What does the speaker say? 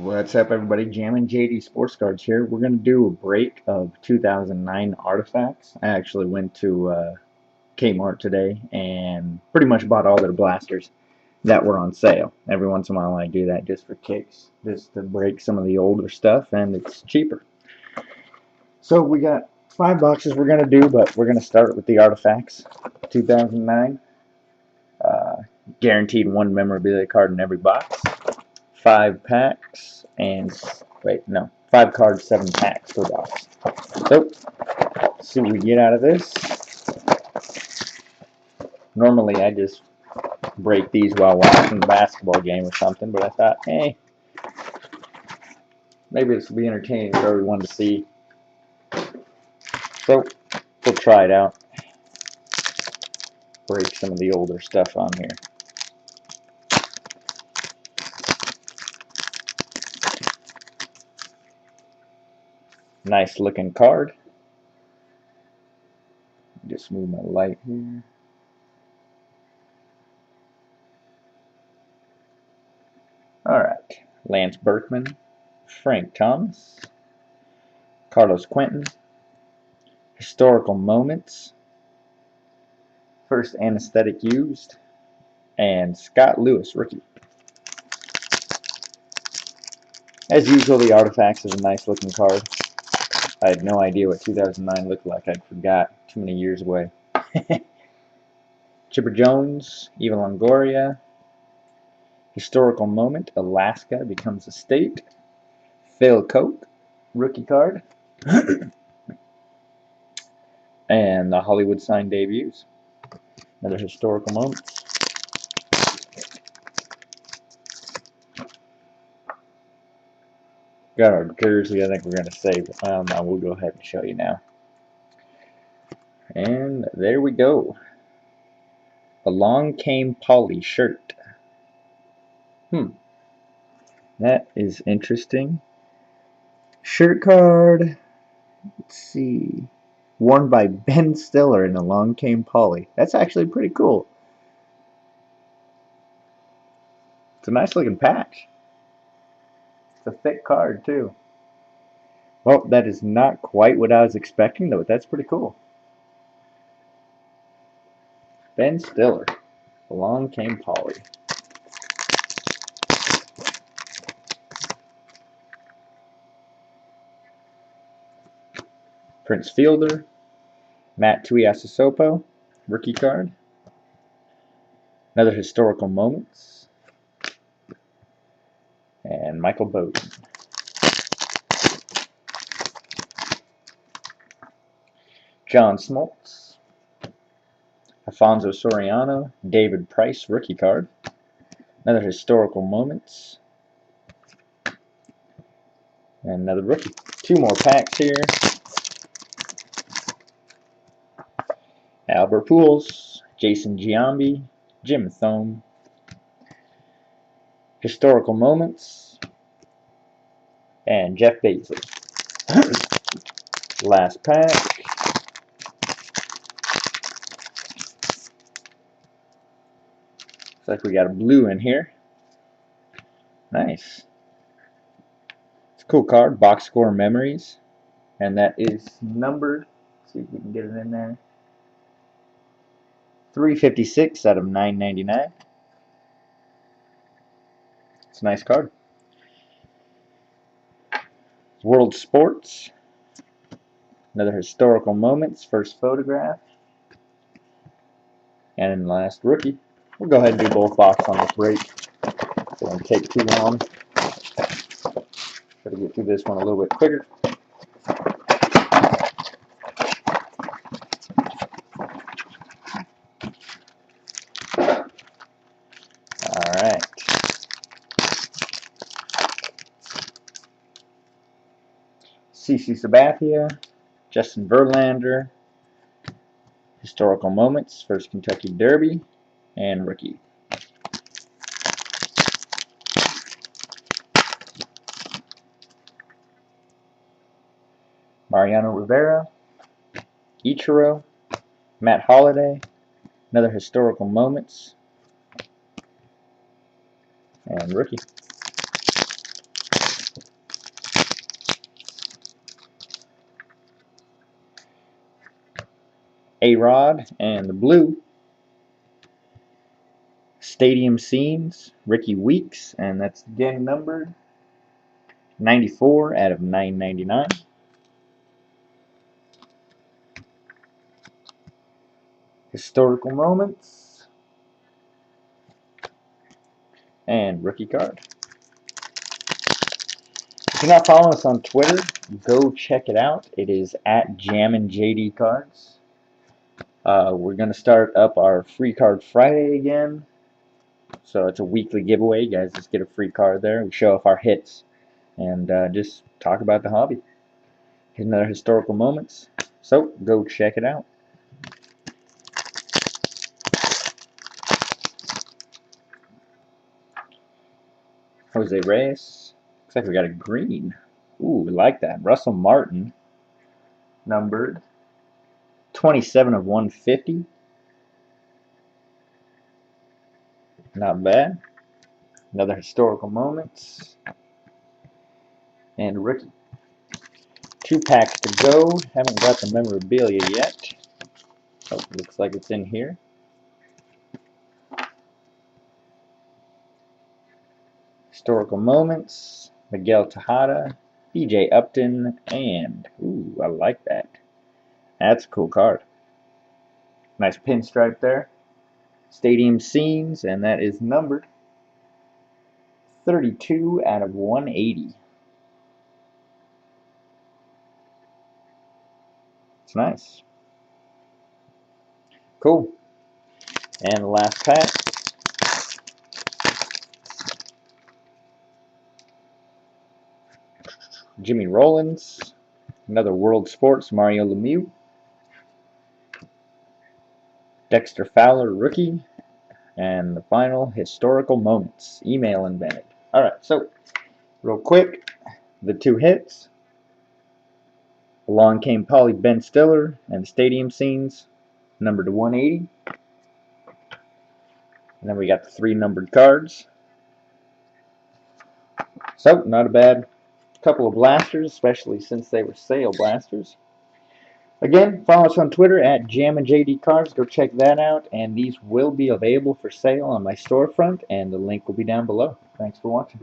What's up, everybody? Jammin JD Sports Cards here. We're going to do a break of 2009 artifacts. I actually went to Kmart today and pretty much bought all their blasters that were on sale. Every once in a while I do that just for kicks, just to break some of the older stuff, and it's cheaper. So we got 5 boxes we're going to do, but we're going to start with the artifacts. 2009. Guaranteed one memorabilia card in every box. 5 packs and wait, no, 5 cards, 7 packs per box. So, let's see what we get out of this. Normally, I just break these while watching a basketball game or something, but I thought, hey, maybe this will be entertaining for everyone to see. So, we'll try it out. Break some of the older stuff on here. Nice looking card. Just move my light here. Alright, Lance Berkman, Frank Thomas, Carlos Quentin, Historical Moments, First Anesthetic Used, and Scott Lewis, rookie. As usual, the Artifacts is a nice looking card. I had no idea what 2009 looked like. I forgot too many years away. Chipper Jones, Eva Longoria, Historical Moment, Alaska becomes a state. Phil Koch, rookie card. And the Hollywood sign debuts. Another historical moment. Got our jersey. I think we're going to save it. No, we'll go ahead and show you now. And there we go. Along Came Polly shirt. That is interesting. Shirt card. Let's see. Worn by Ben Stiller in Along Came Polly. That's actually pretty cool. It's a nice looking patch. It's a thick card too. Well, that is not quite what I was expecting, though. That's pretty cool. Ben Stiller. Along Came Polly. Prince Fielder. Matt Tuiasosopo, rookie card. Another Historical Moments. And Michael Bowden. John Smoltz. Alfonso Soriano, David Price, rookie card. Another Historical Moments. And another rookie. 2 more packs here. Albert Pujols, Jason Giambi, Jim Thome. Historical Moments. And Jeff Bezos. Last pack. Looks like we got a blue in here. Nice. It's a cool card. Box Score Memories. And that is numbered. Let's see if we can get it in there. 356 out of 999. It's a nice card. World Sports. Another Historical Moments. First photograph. And last rookie. We'll go ahead and do both boxes on this break. It won't take too long. Try to get through this one a little bit quicker. Alright. CC Sabathia, Justin Verlander, Historical Moments, First Kentucky Derby, and rookie. Mariano Rivera, Ichiro, Matt Holliday, another Historical Moments, and rookie. A-Rod, and the blue, Stadium Scenes, Ricky Weeks, and that's again numbered 94 out of 999. Historical Moments, and rookie card. If you're not following us on Twitter, go check it out. It is at Jammin JD Cards. We're going to start up our free card Friday again. So it's a weekly giveaway. You guys just get a free card there. We show off our hits and just talk about the hobby. Here's another Historical Moments. So go check it out. Jose Reyes. Looks like we got a green. Ooh, we like that. Russell Martin, numbered 27 of 150. Not bad. Another Historical Moments. And rookie. 2 packs to go. Haven't got the memorabilia yet. Oh, looks like it's in here. Historical Moments. Miguel Tejada. BJ Upton. And, ooh, I like that. That's a cool card. Nice pinstripe there. Stadium Scenes, and that is numbered 32 out of 180. It's nice. Cool. And the last pack. Jimmy Rollins. Another World Sports Mario Lemieux. Dexter Fowler, rookie. And the final, Historical Moments. Email invented. Alright, so, real quick, the 2 hits. Along came Paulie Ben Stiller and Stadium Scenes, numbered to 180. And then we got the 3 numbered cards. So, not a bad couple of blasters, especially since they were sale blasters. Again, follow us on Twitter at Jammin Cards. Go check that out. And these will be available for sale on my storefront, and the link will be down below. Thanks for watching.